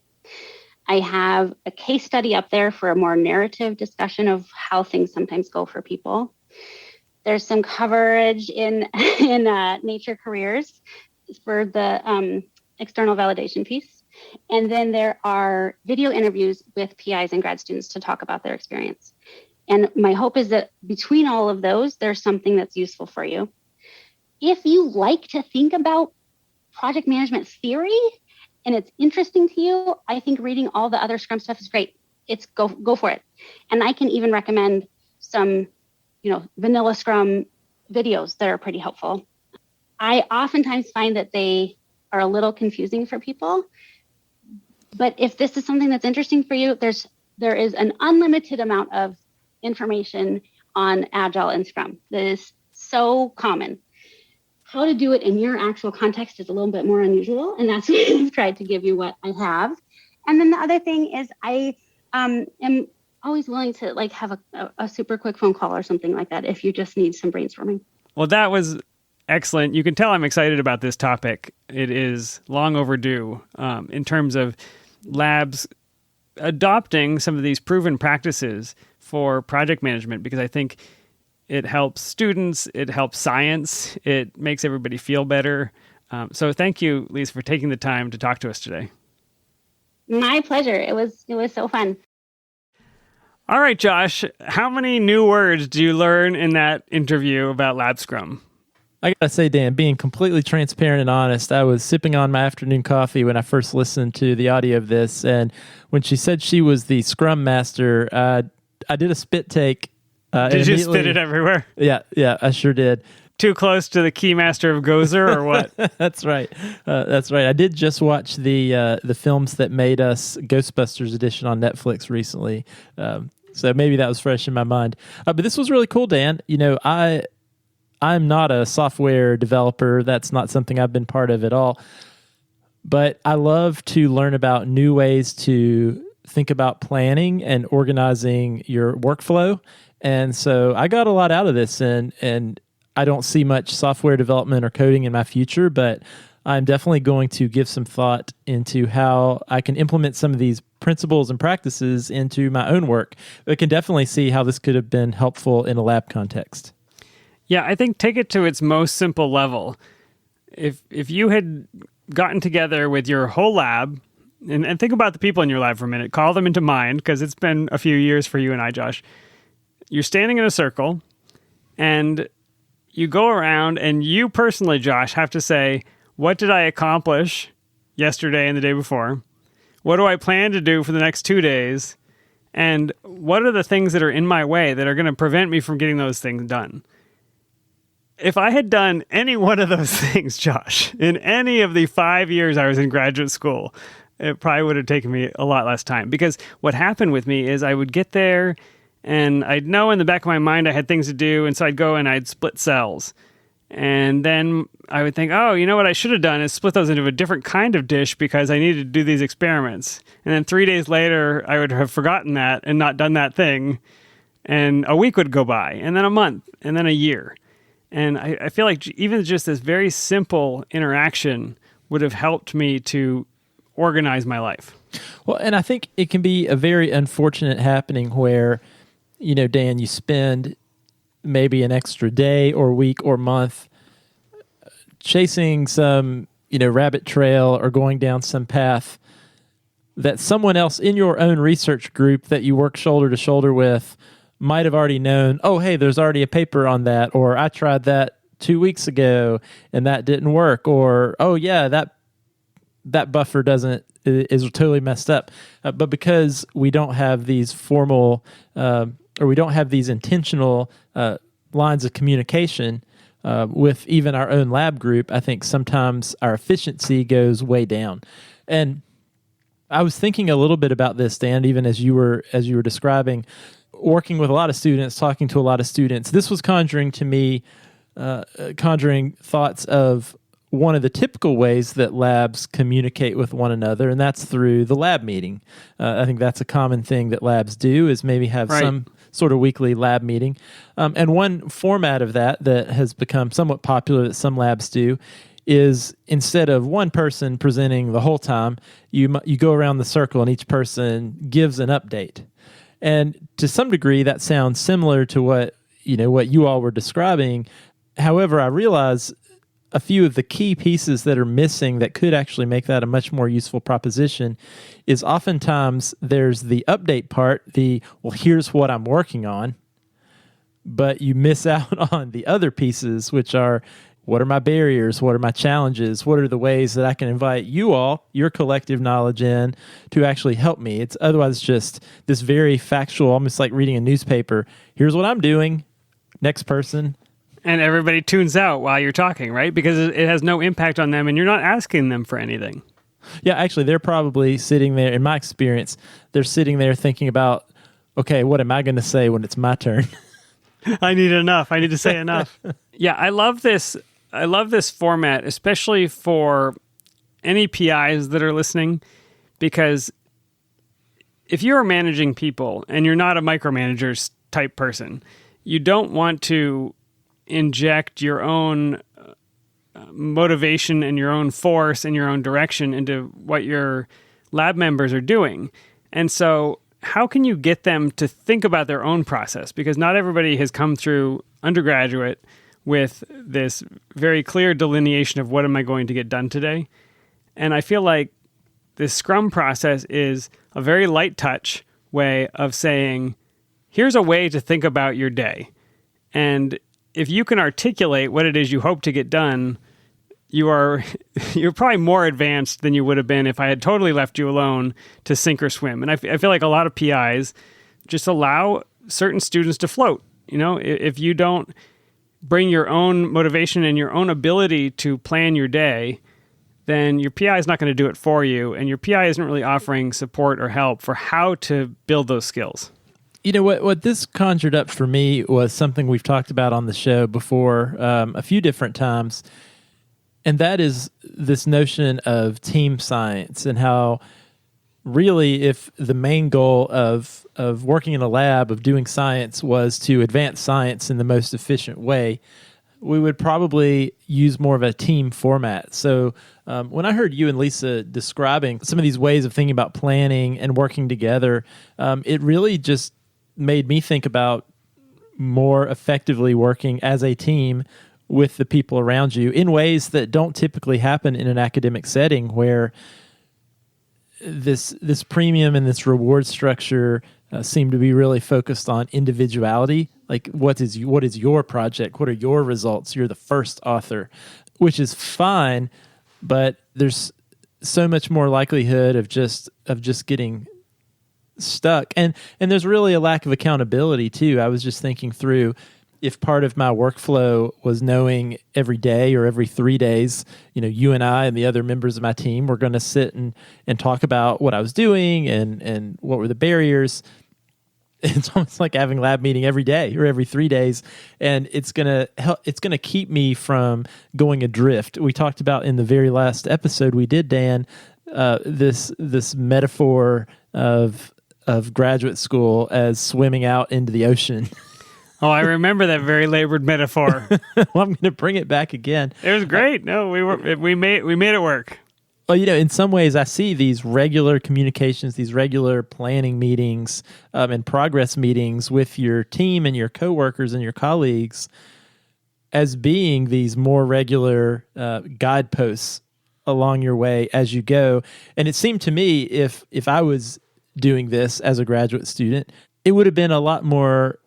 I have a case study up there for a more narrative discussion of how things sometimes go for people. There's some coverage in Nature Careers for the external validation piece. And then there are video interviews with PIs and grad students to talk about their experience. And my hope is that between all of those, there's something that's useful for you. If you like to think about project management theory and it's interesting to you, I think reading all the other Scrum stuff is great. It's go for it. And I can even recommend some, vanilla Scrum videos that are pretty helpful. I oftentimes find that they are a little confusing for people. But if this is something that's interesting for you, there is an unlimited amount of information on Agile and Scrum that is so common. How to do it in your actual context is a little bit more unusual, and that's why I've tried to give you what I have. And then the other thing is I am always willing to have a super quick phone call or something like that if you just need some brainstorming. Well, that was excellent. You can tell I'm excited about this topic. It is long overdue in terms of labs adopting some of these proven practices for project management, because I think it helps students, it helps science, it makes everybody feel better. So thank you, Lisa, for taking the time to talk to us today. My pleasure. It was so fun. All right, Josh, how many new words do you learn in that interview about LabScrum? I gotta say, Dan, being completely transparent and honest, I was sipping on my afternoon coffee when I first listened to the audio of this, and when she said she was the Scrum Master, I did a spit take. Did you spit it everywhere? Yeah, I sure did. Too close to the Keymaster of Gozer, or what? That's right. That's right. I did just watch the films that made us Ghostbusters edition on Netflix recently, so maybe that was fresh in my mind. But this was really cool, Dan. You know, I'm not a software developer. That's not something I've been part of at all. But I love to learn about new ways to think about planning and organizing your workflow. And so I got a lot out of this, and I don't see much software development or coding in my future, but I'm definitely going to give some thought into how I can implement some of these principles and practices into my own work. I can definitely see how this could have been helpful in a lab context. Yeah, I think take it to its most simple level. If you had gotten together with your whole lab, and think about the people in your lab for a minute, call them into mind, because it's been a few years for you and I, Josh. You're standing in a circle, and you go around, and you personally, Josh, have to say, what did I accomplish yesterday and the day before? What do I plan to do for the next 2 days? And what are the things that are in my way that are going to prevent me from getting those things done? If I had done any one of those things, Josh, in any of the 5 years I was in graduate school, it probably would have taken me a lot less time. Because what happened with me is I would get there and I'd know in the back of my mind I had things to do. And so I'd go and I'd split cells. And then I would think, oh, you know what I should have done is split those into a different kind of dish because I needed to do these experiments. And then 3 days later, I would have forgotten that and not done that thing. And a week would go by, and then a month, and then a year. And I feel like even just this very simple interaction would have helped me to organize my life. Well, and I think it can be a very unfortunate happening where, you know, Dan, you spend maybe an extra day or week or month chasing some, you know, rabbit trail or going down some path that someone else in your own research group that you work shoulder to shoulder with might have already known, oh, hey, there's already a paper on that, or I tried that 2 weeks ago and that didn't work, or, oh, yeah, that buffer is totally messed up. But because we don't have these formal or we don't have these intentional lines of communication with even our own lab group, I think sometimes our efficiency goes way down. And I was thinking a little bit about this, Dan, even as you were describing, working with a lot of students, talking to a lot of students. This was conjuring thoughts of one of the typical ways that labs communicate with one another, and that's through the lab meeting. I think that's a common thing that labs do, is maybe have some sort of weekly lab meeting. And one format of that has become somewhat popular that some labs do is, instead of one person presenting the whole time, you go around the circle and each person gives an update. And to some degree, that sounds similar to what you all were describing. However, I realize a few of the key pieces that are missing that could actually make that a much more useful proposition is oftentimes there's the update part, well, here's what I'm working on, but you miss out on the other pieces, which are, what are my barriers? What are my challenges? What are the ways that I can invite you all, your collective knowledge in, to actually help me? It's otherwise just this very factual, almost like reading a newspaper. Here's what I'm doing. Next person. And everybody tunes out while you're talking, right? Because it has no impact on them and you're not asking them for anything. Yeah, actually, they're probably sitting there, in my experience, they're sitting there thinking about, okay, what am I going to say when it's my turn? I need enough. I need to say enough. Yeah, I love this. I love this format, especially for any PIs that are listening, because if you're managing people and you're not a micromanager type person, you don't want to inject your own motivation and your own force and your own direction into what your lab members are doing. And so how can you get them to think about their own process? Because not everybody has come through undergraduate with this very clear delineation of what am I going to get done today. And I feel like this Scrum process is a very light touch way of saying, here's a way to think about your day. And if you can articulate what it is you hope to get done, you're probably more advanced than you would have been if I had totally left you alone to sink or swim. And I feel like a lot of PIs just allow certain students to float. If you don't bring your own motivation and your own ability to plan your day, then your PI is not going to do it for you. And your PI isn't really offering support or help for how to build those skills. What this conjured up for me was something we've talked about on the show before a few different times. And that is this notion of team science, and how really if the main goal of working in a lab, of doing science, was to advance science in the most efficient way, we would probably use more of a team format. So when I heard you and Lisa describing some of these ways of thinking about planning and working together, it really just made me think about more effectively working as a team with the people around you in ways that don't typically happen in an academic setting, where this premium and this reward structure seem to be really focused on individuality. Like, what is your project? What are your results? You're the first author, which is fine, but there's so much more likelihood of just getting stuck. And there's really a lack of accountability too. I was just thinking through, if part of my workflow was knowing every day or every 3 days, you and I and the other members of my team were going to sit and talk about what I was doing and what were the barriers. It's almost like having a lab meeting every day or every 3 days, and it's gonna keep me from going adrift. We talked about in the very last episode we did, Dan, this metaphor of graduate school as swimming out into the ocean. Oh, I remember that very labored metaphor. Well, I'm going to bring it back again. It was great. No, we made it work. Well, in some ways, I see these regular communications, these regular planning meetings, and progress meetings with your team and your coworkers and your colleagues as being these more regular guideposts along your way as you go. And it seemed to me, if I was doing this as a graduate student, it would have been a lot more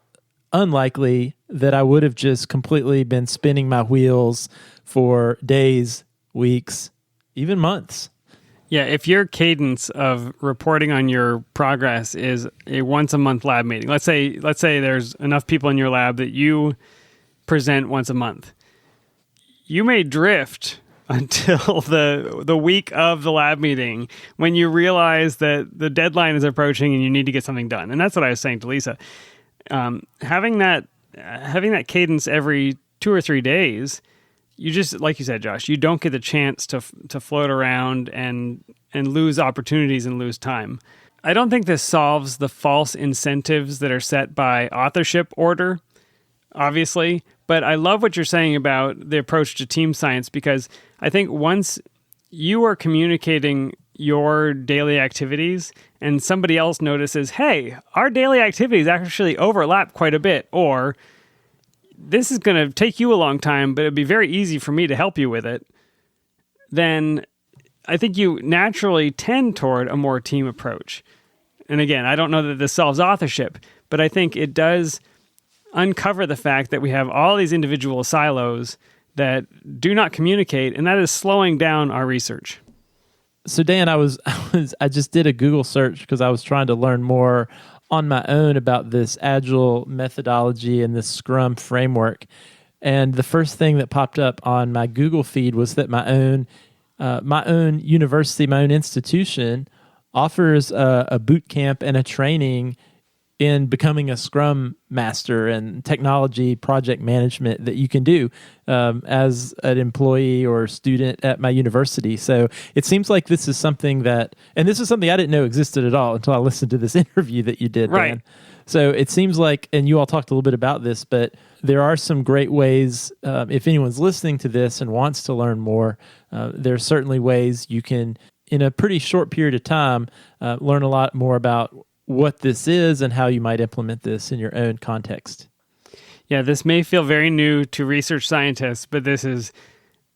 unlikely that I would have just completely been spinning my wheels for days, weeks, even months. Yeah, if your cadence of reporting on your progress is a once a month lab meeting, let's say there's enough people in your lab that you present once a month, you may drift until the week of the lab meeting when you realize that the deadline is approaching and you need to get something done. And that's what I was saying to Lisa. Having that cadence every 2 or 3 days, you just, like you said, Josh, you don't get the chance to float around and lose opportunities and lose time. I don't think this solves the false incentives that are set by authorship order, obviously, but I love what you're saying about the approach to team science, because I think once you are communicating your daily activities and somebody else notices, hey, our daily activities actually overlap quite a bit, or this is going to take you a long time, but it'd be very easy for me to help you with it, then I think you naturally tend toward a more team approach. And again, I don't know that this solves authorship, but I think it does uncover the fact that we have all these individual silos that do not communicate, and that is slowing down our research. So Dan, I just did a Google search because I was trying to learn more on my own about this Agile methodology and this Scrum framework. And the first thing that popped up on my Google feed was that my own university, my own institution offers a boot camp and a training in becoming a Scrum master and technology project management that you can do as an employee or student at my university. So it seems like this is something and this is something I didn't know existed at all until I listened to this interview that you did, right, Dan. So it seems like, and you all talked a little bit about this, but there are some great ways, if anyone's listening to this and wants to learn more, there are certainly ways you can in a pretty short period of time, learn a lot more about what this is and how you might implement this in your own context. Yeah, this may feel very new to research scientists, but this is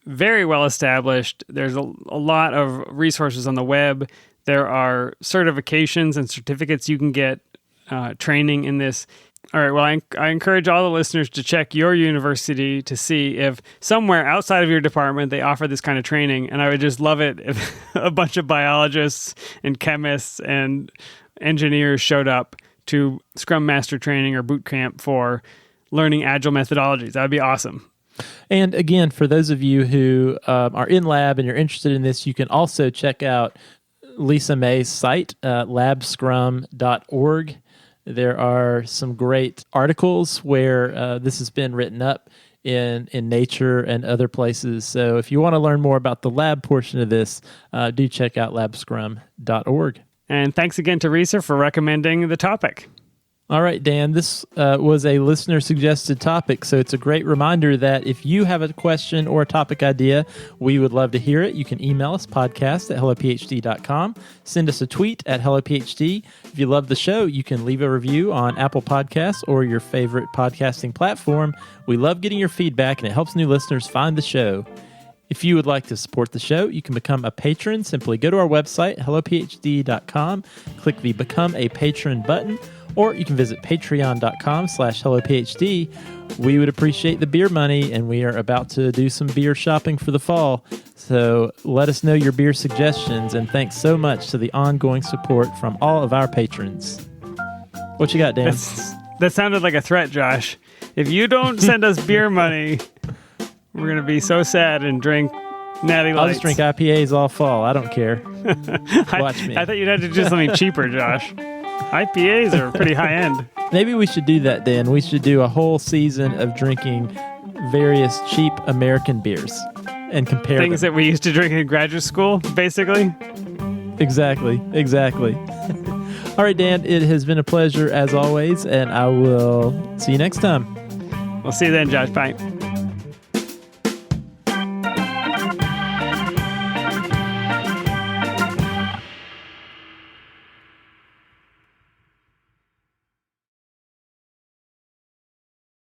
very well established. There's a lot of resources on the web. There are certifications and certificates you can get training in this. All right, well, I encourage all the listeners to check your university to see if somewhere outside of your department they offer this kind of training. And I would just love it if a bunch of biologists and chemists and engineers showed up to Scrum Master training or boot camp for learning agile methodologies. That would be awesome. And again, for those of you who are in lab and you're interested in this, you can also check out Lisa May's site, labscrum.org. There are some great articles where this has been written up in Nature and other places. So if you want to learn more about the lab portion of this, do check out labscrum.org. And thanks again to Risa for recommending the topic. All right, Dan, this was a listener-suggested topic, so it's a great reminder that if you have a question or a topic idea, we would love to hear it. You can email us, podcast@hellophd.com. Send us a tweet at hellophd. If you love the show, you can leave a review on Apple Podcasts or your favorite podcasting platform. We love getting your feedback, and it helps new listeners find the show. If you would like to support the show, you can become a patron. Simply go to our website, hellophd.com, click the Become a Patron button, or you can visit patreon.com/hellophd. We would appreciate the beer money, and we are about to do some beer shopping for the fall. So let us know your beer suggestions, and thanks so much to the ongoing support from all of our patrons. What you got, Dan? That sounded like a threat, Josh. If you don't send us beer money, we're going to be so sad and drink Natty Lights. I'll just drink IPAs all fall. I don't care. Watch me. I thought you'd have to do something cheaper, Josh. IPAs are pretty high end. Maybe we should do that, Dan. We should do a whole season of drinking various cheap American beers and compare things them. That we used to drink in graduate school, basically. Exactly. All right, Dan, it has been a pleasure as always, and I will see you next time. We'll see you then, Josh. Bye.